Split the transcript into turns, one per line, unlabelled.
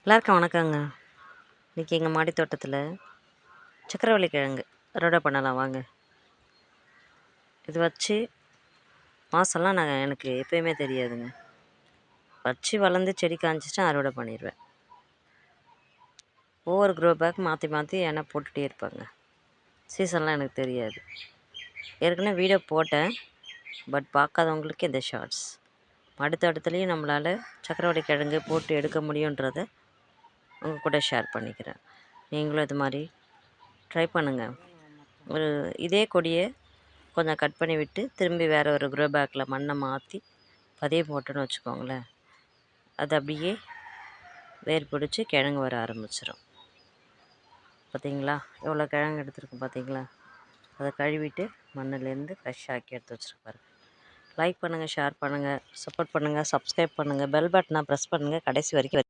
எல்லாருக்கும் வணக்கங்க. இன்றைக்கி எங்கள் மாடி தோட்டத்தில் சக்கரவள்ளி கிழங்கு அறுவடை பண்ணலாம் வாங்க. இது வச்சு மாதம்லாம் எனக்கு எப்போயுமே தெரியாதுங்க. வச்சு வளர்ந்து செடி காய்ஞ்சிச்சுன்னா அறுவடை பண்ணிடுவேன். ஒவ்வொரு க்ரோ பேக் மாற்றி மாற்றி எண்ணெய் போட்டுகிட்டே இருப்பாங்க. சீசன்லாம் எனக்கு தெரியாது. ஏற்கனவே வீடியோ போட்டேன், பட் பார்க்காதவங்களுக்கு இந்த ஷார்ட்ஸ். மாடி தோட்டத்துலேயும் நம்மளால் சக்கரவள்ளி கிழங்கு போட்டு எடுக்க முடியுன்றதை உங்கள் கூட ஷேர் பண்ணிக்கிறேன். நீங்களும் இது மாதிரி ட்ரை பண்ணுங்கள். ஒரு இதே கொடியை கொஞ்சம் கட் பண்ணி விட்டு திரும்பி வேறு ஒரு க்ரோ பேக்கில் மண்ணை மாற்றி பதியம் போட்டோன்னு வச்சுக்கோங்களேன், அது அப்படியே வேர் பிடிச்சி கிழங்கு வர ஆரம்பிச்சிடும். பார்த்தீங்களா எவ்வளோ கிழங்கு எடுத்துருக்கு பார்த்தீங்களா? அதை கழுவிட்டு மண்ணிலேருந்து ஃப்ரெஷ்ஷாக ஆக்கி எடுத்து வச்சுருப்பாரு. லைக் பண்ணுங்கள், ஷேர் பண்ணுங்கள், சப்போர்ட் பண்ணுங்கள், சப்ஸ்கிரைப் பண்ணுங்கள், பெல் பட்டனை ப்ரெஸ் பண்ணுங்கள். கடைசி வரைக்கும்